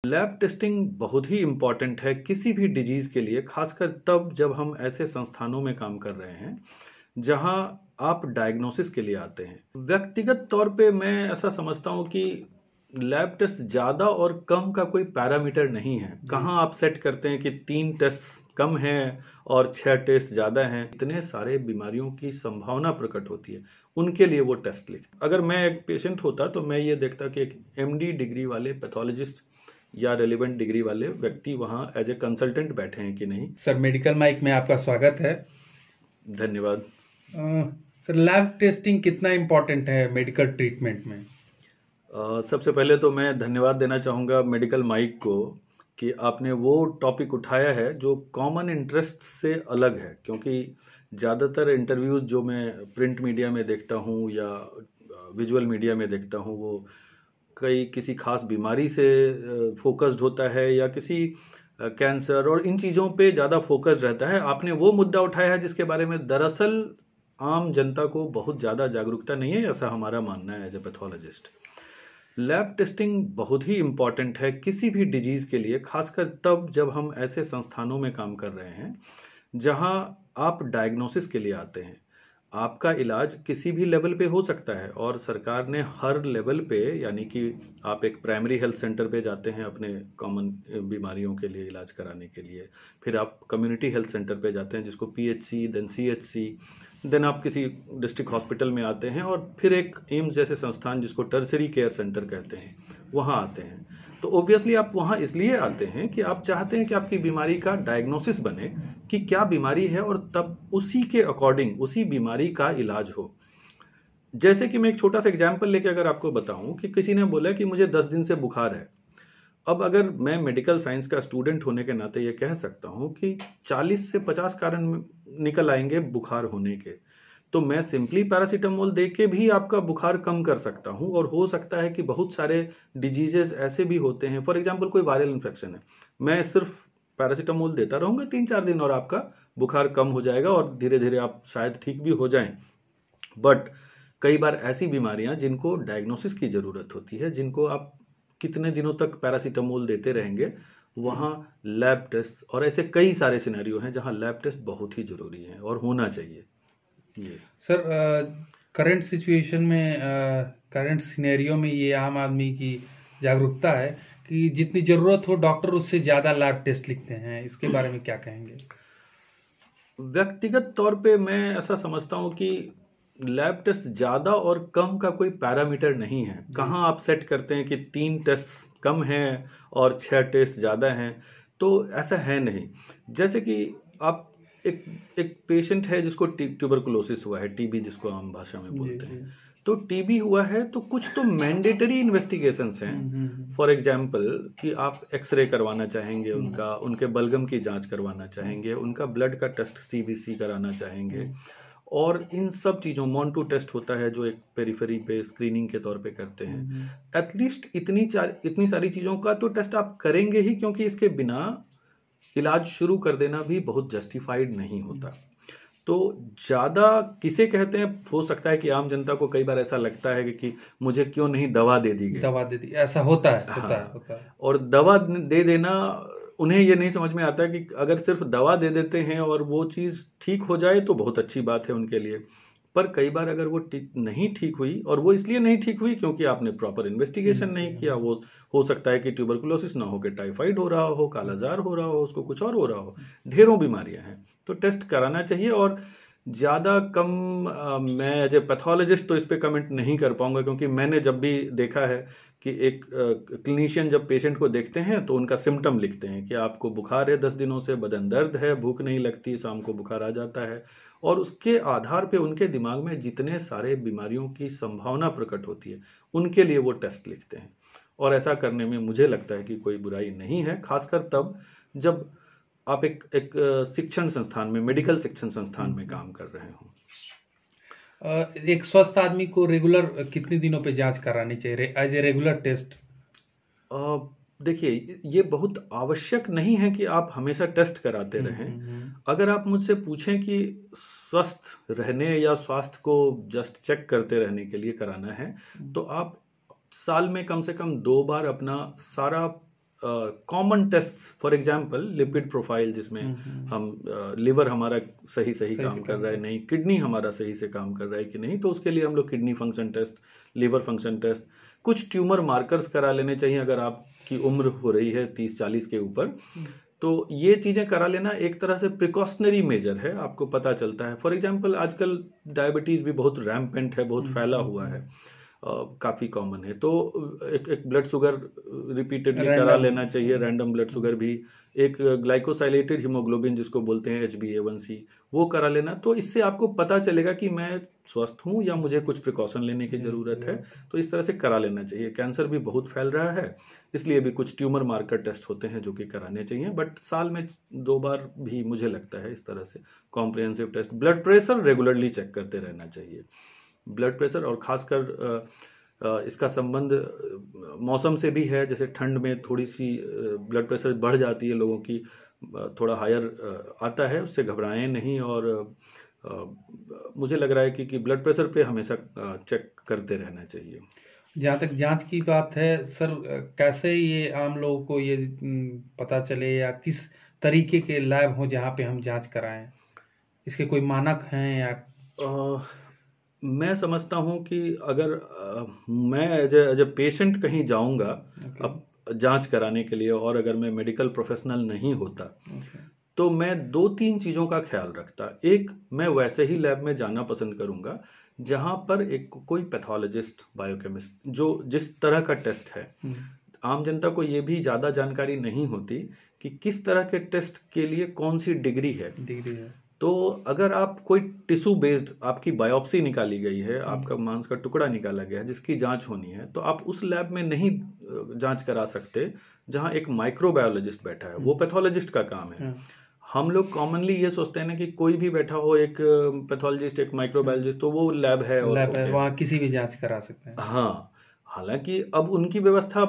Lab testing बहुत ही important है किसी भी डिजीज के लिए, खासकर तब जब हम ऐसे संस्थानों में काम कर रहे हैं जहां आप डायग्नोसिस के लिए आते हैं। व्यक्तिगत तौर पे मैं ऐसा समझता हूं कि लैब टेस्ट ज्यादा और कम का कोई पैरामीटर नहीं है। कहाँ आप सेट करते हैं कि 3 टेस्ट कम हैं और 6 टेस्ट ज्यादा हैं। इतने सारे बीमारियों की संभावना प्रकट होती है, उनके लिए वो टेस्ट लिख। अगर मैं एक पेशेंट होता तो मैं ये देखता कि एक MD डिग्री वाले पैथोलॉजिस्ट या रेलिवेंट डिग्री वाले व्यक्ति वहां एज ए कंसल्टेंट बैठे हैं कि नहीं। सर, मेडिकल माइक में आपका स्वागत है। धन्यवाद। सर, लैब टेस्टिंग कितना इम्पोर्टेंट है मेडिकल ट्रीटमेंट में? सबसे पहले तो मैं धन्यवाद देना चाहूँगा मेडिकल माइक को कि आपने वो टॉपिक उठाया है जो कॉमन इंटरेस्ट से अलग है। क्योंकि ज़्यादातर इंटरव्यूज़ जो मैं प्रिंट मीडिया में देखता हूँ या विजुअल मीडिया में देखता हूँ वो कई किसी खास बीमारी से फोकस्ड होता है या किसी कैंसर और इन चीज़ों पे ज़्यादा फोकस्ड रहता है। आपने वो मुद्दा उठाया है जिसके बारे में दरअसल आम जनता को बहुत ज़्यादा जागरूकता नहीं है, ऐसा हमारा मानना है as a pathologist. Lab testing बहुत ही इम्पॉर्टेंट है किसी भी डिजीज के लिए, खासकर तब जब हम ऐसे संस्थानों में काम कर रहे हैं जहां आप डायग्नोसिस के लिए आते हैं। आपका इलाज किसी भी लेवल पे हो सकता है और सरकार ने हर लेवल पे, यानी कि आप एक प्राइमरी हेल्थ सेंटर पे जाते हैं अपने कॉमन बीमारियों के लिए इलाज कराने के लिए, फिर आप कम्युनिटी हेल्थ सेंटर पे जाते हैं जिसको PHC, देन CHC, देन आप किसी डिस्ट्रिक्ट हॉस्पिटल में आते हैं और फिर एक एम्स जैसे संस्थान जिसको टर्सरी केयर सेंटर कहते हैं वहाँ आते हैं। तो ऑब्वियसली आप वहाँ इसलिए आते हैं कि आप चाहते हैं कि आपकी बीमारी का डायग्नोसिस बने कि क्या बीमारी है और तब उसी के अकॉर्डिंग उसी बीमारी का इलाज हो। जैसे कि मैं एक छोटा सा एग्जाम्पल लेके अगर आपको बताऊं कि किसी ने बोला कि मुझे 10 दिन से बुखार है। अब अगर मैं मेडिकल साइंस का स्टूडेंट होने के नाते ये कह सकता हूं कि 40 से 50 कारण निकल आएंगे बुखार होने के, तो मैं सिंपली पैरासीटामोल दे के भी आपका बुखार कम कर सकता हूं। और हो सकता है कि बहुत सारे डिजीजेस ऐसे भी होते हैं, फॉर एग्जांपल कोई वायरल इन्फेक्शन है, मैं सिर्फ पैरासीटामोल देता रहूंगा 3-4 दिन और आपका बुखार कम हो जाएगा और धीरे धीरे आप शायद ठीक भी हो जाएं। बट कई बार ऐसी बीमारियां जिनको डायग्नोसिस की जरूरत होती है, जिनको आप कितने दिनों तक पैरासीटामोल देते रहेंगे, वहां लैब टेस्ट और ऐसे कई सारे सिनेरियो हैं जहां लैब टेस्ट बहुत ही जरूरी है और होना चाहिए। ये सर, करंट सिचुएशन में, करंट सिनेरियो में ये आम आदमी की जागरूकता है कि जितनी जरूरत हो डॉक्टर उससे ज्यादा लैब टेस्ट लिखते हैं, इसके बारे में क्या कहेंगे? व्यक्तिगत तौर पे मैं ऐसा समझता हूं कि लैब टेस्ट ज्यादा और कम का कोई पैरामीटर नहीं है। कहाँ आप सेट करते हैं कि 3 टेस्ट कम हैं और 6 टेस्ट ज्यादा हैं, तो ऐसा है नहीं। जैसे कि आप एक एक पेशेंट है जिसको ट्यूबरकुलोसिस हुआ है, TB जिसको आम भाषा में बोलते हैं, तो TB हुआ है तो कुछ तो मैंडेटरी इन्वेस्टिगेशंस हैं। फॉर एग्जांपल कि आप एक्सरे करवाना चाहेंगे, उनका उनके बलगम की जांच करवाना चाहेंगे, उनका ब्लड का टेस्ट CBC कराना चाहेंगे, और इन सब चीज़ों मॉन्टू टेस्ट होता है जो एक पेरिफेरी पे स्क्रीनिंग के तौर पे करते हैं। एटलीस्ट इतनी सारी चीज़ों का तो टेस्ट आप करेंगे ही, क्योंकि इसके बिना इलाज शुरू कर देना भी बहुत जस्टिफाइड नहीं होता। तो ज्यादा किसे कहते हैं, हो सकता है कि आम जनता को कई बार ऐसा लगता है कि मुझे क्यों नहीं दवा दे दी गई, दवा दे दी, ऐसा होता है। होता है। और दवा दे देना, उन्हें ये नहीं समझ में आता कि अगर सिर्फ दवा दे देते हैं और वो चीज ठीक हो जाए तो बहुत अच्छी बात है उनके लिए। पर कई बार अगर वो नहीं ठीक हुई, और वो इसलिए नहीं ठीक हुई क्योंकि आपने प्रॉपर इन्वेस्टिगेशन नहीं किया, वो हो सकता है कि ट्यूबरकुलोसिस ना हो के टाइफाइड हो रहा हो, कालाजार हो रहा हो, उसको कुछ और हो रहा हो, ढेरों बीमारियां हैं। तो टेस्ट कराना चाहिए। और ज़्यादा कम मैं एज ए पैथोलॉजिस्ट तो इस पे कमेंट नहीं कर पाऊंगा, क्योंकि मैंने जब भी देखा है कि एक क्लिनिशियन जब पेशेंट को देखते हैं तो उनका सिम्टम लिखते हैं कि आपको बुखार है 10 दिनों से, बदन दर्द है, भूख नहीं लगती, शाम को बुखार आ जाता है, और उसके आधार पे उनके दिमाग में जितने सारे बीमारियों की संभावना प्रकट होती है उनके लिए वो टेस्ट लिखते हैं। और ऐसा करने में मुझे लगता है कि कोई बुराई नहीं है, खासकर तब जब आप एक शिक्षण संस्थान में, मेडिकल शिक्षण संस्थान में काम कर रहे हो। एक स्वस्थ आदमी को रेगुलर कितने दिनों पे जांच करानी चाहिए एज ए रेगुलर टेस्ट? देखिए, ये बहुत आवश्यक नहीं है कि आप हमेशा टेस्ट कराते रहें। अगर आप मुझसे पूछें कि स्वस्थ रहने या स्वास्थ्य को जस्ट चेक करते रहने के लिए कराना है, तो आप साल में कम से कम 2 बार अपना सारा common test, for example lipid profile, जिसमें हम लिवर हमारा सही काम कर रहा है नहीं, किडनी हमारा सही से काम कर रहा है कि नहीं, तो उसके लिए हम लोग kidney function test, liver function test, कुछ ट्यूमर मार्कर्स करा लेने चाहिए अगर आपकी उम्र हो रही है 30-40 के ऊपर। तो ये चीजें करा लेना एक तरह से प्रिकॉशनरी मेजर है, आपको पता चलता है। फॉर एग्जांपल आजकल डायबिटीज भी बहुत रैम्पेंट है, बहुत फैला हुआ है, काफी कॉमन है, तो एक ब्लड शुगर रिपीटेडली करा लेना चाहिए, रैंडम ब्लड शुगर भी, एक ग्लाइकोसाइलेटेड हीमोग्लोबिन जिसको बोलते हैं HbA1c, वो करा लेना। तो इससे आपको पता चलेगा कि मैं स्वस्थ हूं या मुझे कुछ प्रिकॉशन लेने की जरूरत है, तो इस तरह से करा लेना चाहिए। कैंसर भी बहुत फैल रहा है, इसलिए भी कुछ ट्यूमर मार्कर टेस्ट होते हैं जो कि कराने चाहिए, बट साल में 2 बार भी मुझे लगता है इस तरह से comprehensive test. Blood pressure regularly check करते रहना चाहिए, ब्लड प्रेशर, और खासकर इसका संबंध मौसम से भी है। जैसे ठंड में थोड़ी सी ब्लड प्रेशर बढ़ जाती है लोगों की, थोड़ा हायर आता है, उससे घबराएं नहीं। और मुझे लग रहा है कि ब्लड प्रेशर पे हमेशा चेक करते रहना चाहिए। जहाँ तक जांच की बात है सर, कैसे ये आम लोगों को ये पता चले, या किस तरीके के लैब हो जहाँ पे हम जांच कराएं, इसके कोई मानक हैं या? मैं समझता हूं कि अगर मैं एज ए पेशेंट कहीं जाऊंगा अब जांच कराने के लिए, और अगर मैं मेडिकल प्रोफेशनल नहीं होता, तो मैं 2-3 चीजों का ख्याल रखता। एक, मैं वैसे ही लैब में जाना पसंद करूंगा जहां पर एक कोई पैथोलॉजिस्ट, बायोकेमिस्ट, जो जिस तरह का टेस्ट है, आम जनता को ये भी ज्यादा जानकारी नहीं होती कि किस तरह के टेस्ट के लिए कौन सी डिग्री है। तो अगर आप कोई टिश्यू बेस्ड, आपकी बायोप्सी निकाली गई है, आपका मांस का टुकड़ा निकाला गया है जिसकी जांच होनी है, तो आप उस लैब में नहीं जांच करा सकते जहां एक माइक्रोबायोलॉजिस्ट बैठा है, वो पैथोलॉजिस्ट का काम है। हम लोग कॉमनली ये सोचते हैं ना कि कोई भी बैठा हो, एक पैथोलॉजिस्ट, एक माइक्रोबायोलॉजिस्ट, तो वो लैब है और वहाँ किसी भी जांच करा सकते हैं। हाँ, हालांकि अब उनकी व्यवस्था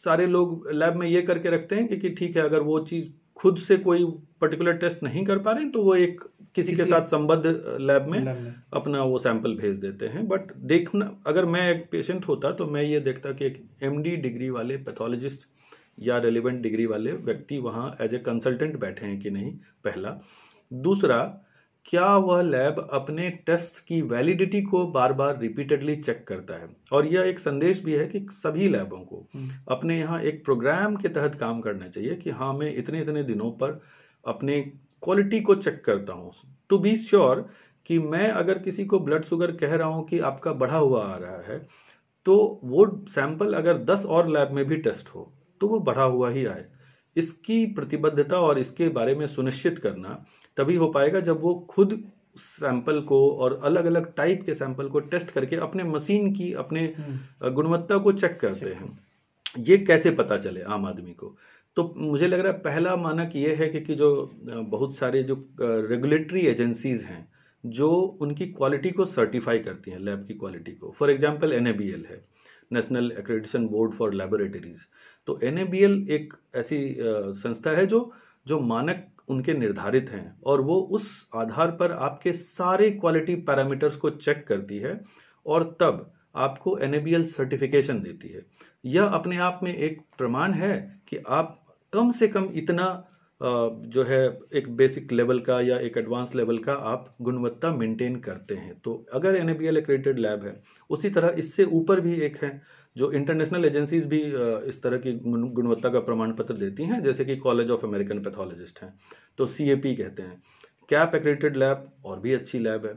सारे लोग लैब में ये करके रखते हैं कि ठीक है, अगर वो चीज खुद से कोई पर्टिकुलर टेस्ट नहीं कर पा रहे तो वो एक किसी के साथ संबद्ध लैब में अपना वो सैंपल भेज देते हैं। बट देखना, अगर मैं एक पेशेंट होता तो मैं ये देखता कि एक MD डिग्री वाले पैथोलॉजिस्ट या रेलिवेंट डिग्री वाले व्यक्ति वहां एज ए कंसल्टेंट बैठे हैं कि नहीं, पहला। दूसरा, क्या वह लैब अपने टेस्ट की वैलिडिटी को बार बार रिपीटेडली चेक करता है। और यह एक संदेश भी है कि सभी लैबों को अपने यहाँ एक प्रोग्राम के तहत काम करना चाहिए कि हाँ, मैं इतने इतने दिनों पर अपने क्वालिटी को चेक करता हूँ, टू बी श्योर कि मैं अगर किसी को ब्लड शुगर कह रहा हूँ कि आपका बढ़ा हुआ आ रहा है, तो वो सैंपल अगर 10 और लैब में भी टेस्ट हो तो वो बढ़ा हुआ ही आए। इसकी प्रतिबद्धता और इसके बारे में सुनिश्चित करना तभी हो पाएगा जब वो खुद सैंपल को और अलग अलग टाइप के सैंपल को टेस्ट करके अपने मशीन की, अपने गुणवत्ता को चेक करते हैं। ये कैसे पता चले आम आदमी को? तो मुझे लग रहा है पहला मानक ये है कि जो बहुत सारे जो रेगुलेटरी एजेंसीज हैं जो उनकी क्वालिटी को सर्टिफाई करती हैं, लैब की क्वालिटी को। फॉर एग्जांपल NABL है, national accreditation board for laboratories. तो NABL एक ऐसी संस्था है जो मानक उनके निर्धारित हैं, और वो उस आधार पर आपके सारे क्वालिटी पैरामीटर्स को चेक करती है और तब आपको NABL सर्टिफिकेशन देती है। यह अपने आप में एक प्रमाण है कि आप कम से कम इतना जो है एक बेसिक लेवल का या एक एडवांस लेवल का आप गुणवत्ता मेंटेन करते हैं। तो अगर NABL एक्रेडिटेड लैब है, उसी तरह इससे ऊपर भी एक है जो इंटरनेशनल एजेंसीज भी इस तरह की गुणवत्ता का प्रमाण पत्र देती हैं, जैसे कि कॉलेज ऑफ अमेरिकन पैथोलॉजिस्ट हैं, तो CAP कहते हैं। CAP एक्रेडिटेड लैब और भी अच्छी लैब है।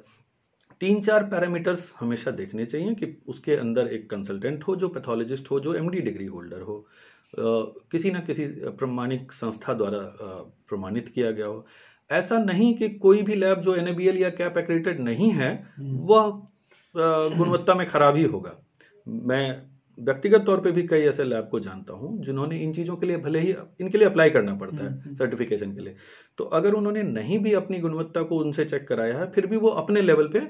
3-4 पैरामीटर्स हमेशा देखने चाहिए कि उसके अंदर एक कंसल्टेंट हो जो पैथोलॉजिस्ट हो, जो MD डिग्री होल्डर हो, किसी न किसी प्रमाणिक संस्था द्वारा प्रमाणित किया गया हो। ऐसा नहीं कि कोई भी लैब जो NABL या CAP एक्रेडिटेड नहीं है वह गुणवत्ता में खराब ही होगा। मैं व्यक्तिगत तौर पे भी कई ऐसे लैब को जानता हूं जिन्होंने इन चीजों के लिए, भले ही इनके लिए अप्लाई करना पड़ता है सर्टिफिकेशन के लिए, तो अगर उन्होंने नहीं भी अपनी गुणवत्ता को उनसे चेक कराया है, फिर भी वो अपने लेवल पे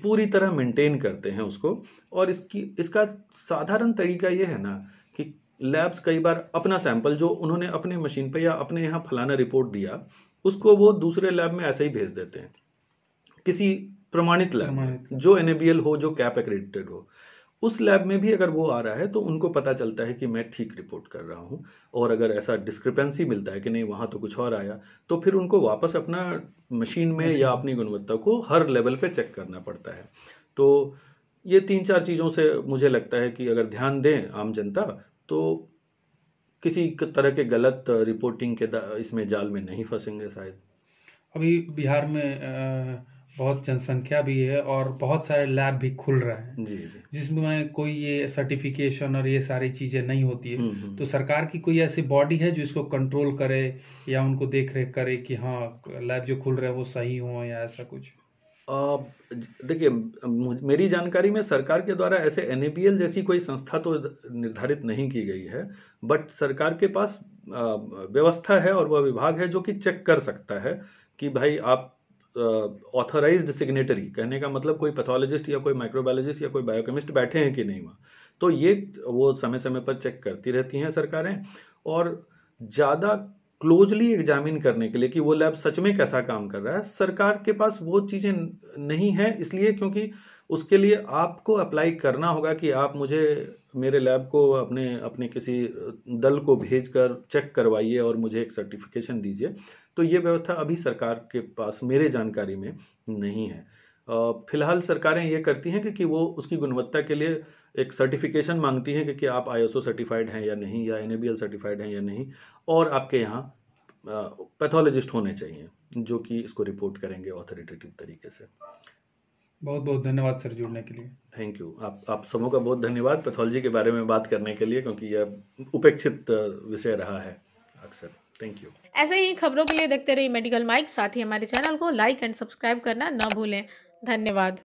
पूरी तरह मेंटेन करते हैं उसको। और इसका साधारण तरीका ये है ना कि लैब्स कई बार अपना सैंपल जो उन्होंने अपने मशीन पे या अपने यहाँ फलाना रिपोर्ट दिया, उसको वो दूसरे लैब में ऐसे ही भेज देते हैं, किसी प्रमाणित लैब में जो NABL हो, जो CAP एक्रेडिटेड हो। उस लैब में भी अगर वो आ रहा है तो उनको पता चलता है कि मैं ठीक रिपोर्ट कर रहा हूँ। और अगर ऐसा डिस्क्रिपेंसी मिलता है कि नहीं वहाँ तो कुछ और आया, तो फिर उनको वापस अपना मशीन में या अपनी गुणवत्ता को हर लेवल पे चेक करना पड़ता है। तो ये 3-4 चीज़ों से मुझे लगता है कि अगर ध्यान दें आम जनता, तो किसी तरह के गलत रिपोर्टिंग के इसमें जाल में नहीं फंसेंगे शायद। अभी बिहार में बहुत जनसंख्या भी है और बहुत सारे लैब भी खुल रहे हैं, जी जी। जिसमें कोई ये सर्टिफिकेशन और ये सारी चीज़ें नहीं होती है। तो हम्म। सरकार की कोई ऐसी बॉडी है जो इसको कंट्रोल करे या उनको देख रेख करे कि हाँ लैब जो खुल रहे हैं वो सही हो या ऐसा कुछ? देखिए, मेरी जानकारी में सरकार के द्वारा ऐसे NABL जैसी कोई संस्था तो निर्धारित नहीं की गई है, बट सरकार के पास व्यवस्था है और वह विभाग है जो कि चेक कर सकता है कि भाई आप ऑथराइज्ड सिग्नेटरी, कहने का मतलब कोई पैथोलॉजिस्ट या कोई माइक्रोबायोलॉजिस्ट या कोई बायोकेमिस्ट बैठे हैं कि नहीं वहाँ। तो ये वो समय समय पर चेक करती रहती हैं सरकारें, और ज़्यादा क्लोजली एग्जामिन करने के लिए कि वो लैब सच में कैसा काम कर रहा है, सरकार के पास वो चीज़ें नहीं है। इसलिए क्योंकि उसके लिए आपको अप्लाई करना होगा कि आप मुझे मेरे लैब को अपने अपने किसी दल को भेजकर चेक करवाइए और मुझे एक सर्टिफिकेशन दीजिए। तो ये व्यवस्था अभी सरकार के पास मेरे जानकारी में नहीं है। फिलहाल सरकारें ये करती हैं कि वो उसकी गुणवत्ता के लिए एक सर्टिफिकेशन मांगती हैं कि आप ISO सर्टिफाइड हैं या नहीं, या NABL सर्टिफाइड हैं या नहीं, और आपके यहाँ पैथोलॉजिस्ट होने चाहिए जो कि इसको रिपोर्ट करेंगे ऑथोरिटेटिव तरीके से। बहुत बहुत धन्यवाद सर जुड़ने के लिए। Thank you. आप सबों का बहुत धन्यवाद पैथोलॉजी के बारे में बात करने के लिए, क्योंकि यह उपेक्षित विषय रहा है अक्सर। Thank you. ऐसे ही खबरों के लिए देखते रहिए मेडिकल माइक, साथ ही हमारे चैनल को लाइक एंड सब्सक्राइब करना न भूलें। धन्यवाद।